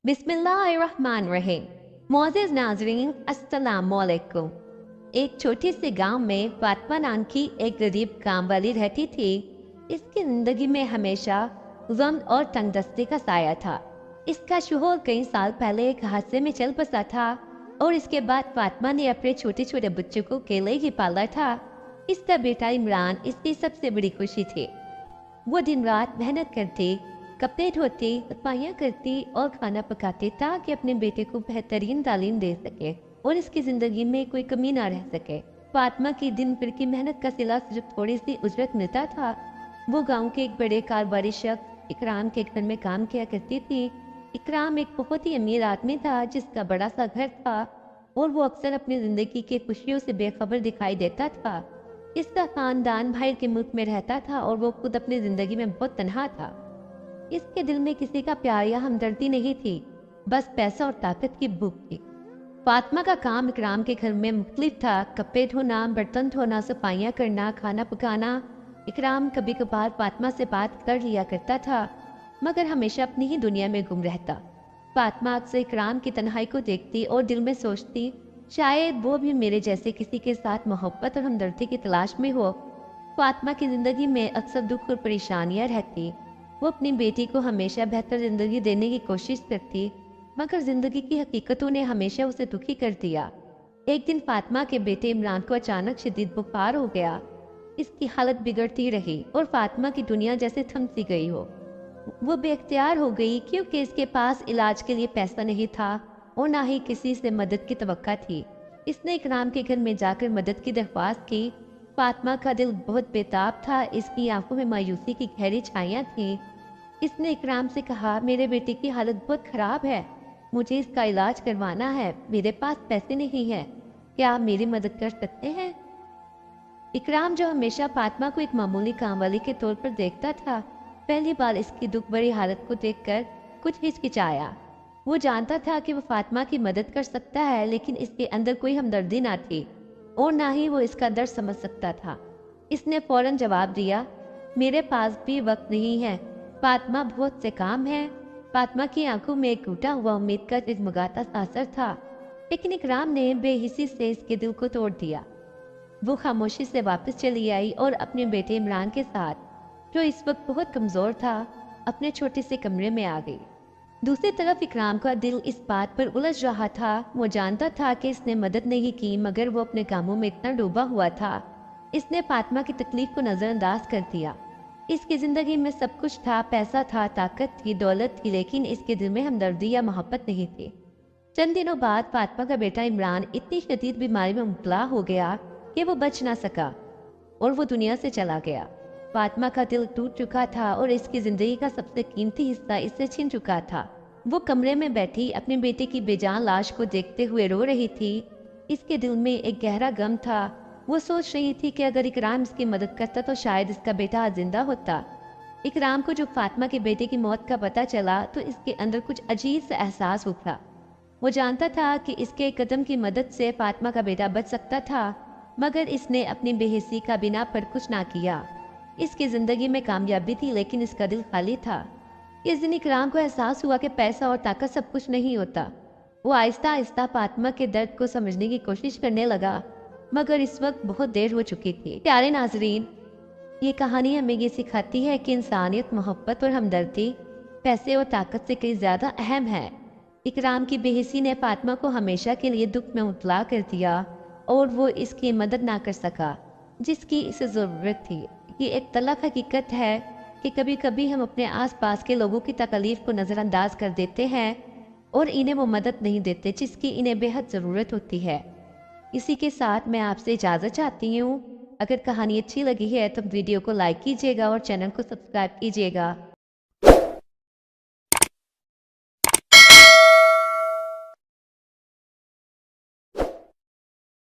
बिस्मिल्लाहिर्रहमानिर्रहीम। मोअज़्ज़िज़ नाज़रीन, अस्सलामुअलैकुम। एक छोटे से गांव में फातिमा नाम की एक गरीब काम वाली रहती थी। इसकी जिंदगी में हमेशा गम और तंगदस्ती का साया था। इसका शोहर कई साल पहले एक हादसे में चल बसा था और इसके बाद फातिमा ने अपने छोटे छोटे बच्चों को अकेले ही पाला था। इसका बेटा इमरान इसकी सबसे बड़ी खुशी थी। वो दिन रात मेहनत करती, कपड़े धोती, सफाइयाँ करती और खाना पकाती ताकि अपने बेटे को बेहतरीन तालीम दे सके और इसकी जिंदगी में कोई कमी ना रह सके। फातिमा की दिन भर की मेहनत का सिला सिर्फ थोड़ी सी उजरत मिलता था। वो गांव के एक बड़े कारोबारी शख्स इकराम के घर में काम किया करती थी। इकराम एक बहुत ही अमीर आदमी था जिसका बड़ा सा घर था और वो अक्सर अपनी जिंदगी की खुशियों से बेखबर दिखाई देता था। इसका खानदान बाहर के मुल्क में रहता था और वो खुद अपनी जिंदगी में बहुत तन्हा था। इसके दिल में किसी का प्यार या हमदर्दी नहीं थी, बस पैसा और ताकत की भूख थी। फातिमा का काम इकराम के घर में मुख्तलिफ था। कपड़े धोना, बर्तन धोना, सफाइयाँ करना, खाना पकाना। इकराम कभी कभार फातिमा से बात कर लिया करता था, मगर हमेशा अपनी ही दुनिया में गुम रहता। फातिमा अक्सर इकराम की तन्हाई को देखती और दिल में सोचती, शायद वो भी मेरे जैसे किसी के साथ मोहब्बत और हमदर्दी की तलाश में हो। फातिमा की जिंदगी में अक्सर दुख और परेशानियां रहती। वो अपनी बेटी को हमेशा बेहतर जिंदगी देने की कोशिश करती, मगर जिंदगी की हकीकतों ने हमेशा उसे दुखी कर दिया। एक दिन फातिमा के बेटे इमरान को अचानक शदीद बुखार हो गया। इसकी हालत बिगड़ती रही और फातिमा की दुनिया जैसे थम सी गई हो। वो बेख्तियार हो गई क्योंकि इसके पास इलाज के लिए पैसा नहीं था और ना ही किसी से मदद की तवक्का थी। इसने इकराम के घर में जाकर मदद की दरख्वास्त की। फातिमा का दिल बहुत बेताब था, इसकी आंखों में मायूसी की गहरी छाइयाँ थीं। इसने इकराम से कहा, मेरे बेटे की हालत बहुत खराब है, मुझे इसका इलाज करवाना है, मेरे पास पैसे नहीं हैं, क्या आप मेरी मदद कर सकते हैं? इकराम, जो हमेशा फातिमा को एक मामूली काम वाली के तौर पर देखता था, पहली बार इसकी दुख भरी हालत को देखकर कुछ हिचकिचाया। वो जानता था कि वो फातिमा की मदद कर सकता है, लेकिन इसके अंदर कोई हमदर्दी ना थी और ना ही वो इसका दर्द समझ सकता था। इसने फौरन जवाब दिया, मेरे पास भी वक्त नहीं है, फातिमा बहुत से काम है। फातिमा की आंखों में एक टूटा हुआ उम्मीद का जगमगाता सा असर था, लेकिन इकराम ने बेहिसी से इसके दिल को तोड़ दिया। वो खामोशी से वापस चली आई और अपने बेटे इमरान के साथ, जो इस वक्त बहुत कमजोर था, अपने छोटे से कमरे में आ गई। दूसरी तरफ इकराम का दिल इस बात पर उलझ रहा था। वो जानता था कि इसने मदद नहीं की, मगर वो अपने कामों में इतना डूबा हुआ था, इसने फातिमा की तकलीफ को नजरअंदाज कर दिया। इसकी जिंदगी में सब कुछ था, पैसा था, ताकत थी, दौलत थी, लेकिन इसके दिल में हमदर्दी या मोहब्बत नहीं थी। चंद दिनों बाद फातिमा का बेटा इमरान इतनी शदीद बीमारी में मुब्तला हो गया कि वो बच ना सका और वो दुनिया से चला गया। फातिमा का दिल टूट चुका था और इसकी जिंदगी का सबसे कीमती हिस्सा इससे छिन चुका था। वो कमरे में बैठी अपने बेटे की बेजान लाश को देखते हुए रो रही थी। इसके दिल में एक गहरा गम था। वो सोच रही थी कि अगर इकराम इसकी मदद करता तो शायद इसका बेटा आज जिंदा होता। इकराम को जब फातिमा के बेटे की मौत का पता चला तो इसके अंदर कुछ अजीब सा एहसास उभरा। वो जानता था कि इसके कदम की मदद से फातिमा का बेटा बच सकता था, मगर इसने अपनी बेहिसी का बिना पर कुछ ना किया। इसकी जिंदगी में कामयाबी थी, लेकिन इसका दिल खाली था। इस दिन इकराम को एहसास हुआ कि पैसा और ताकत सब कुछ नहीं होता। वो आहिस्ता आहिस्ता फातिमा के दर्द को समझने की कोशिश करने लगा, मगर इस वक्त बहुत देर हो चुकी थी। प्यारे नाजरीन, ये कहानी हमें ये सिखाती है कि इंसानियत, मोहब्बत और हमदर्दी पैसे और ताकत से कई ज्यादा अहम है। इकराम की बेहिसी ने फातिमा को हमेशा के लिए दुख में मुब्तला कर दिया और वो इसकी मदद ना कर सका जिसकी इसे जरूरत थी। ये एक तलख हकीकत है कि कभी कभी हम अपने आसपास के लोगों की तकलीफ को नज़रअंदाज कर देते हैं और इन्हें वो मदद नहीं देते जिसकी इन्हें बेहद ज़रूरत होती है। इसी के साथ मैं आपसे इजाज़त चाहती हूँ। अगर कहानी अच्छी लगी है तो वीडियो को लाइक कीजिएगा और चैनल को सब्सक्राइब कीजिएगा।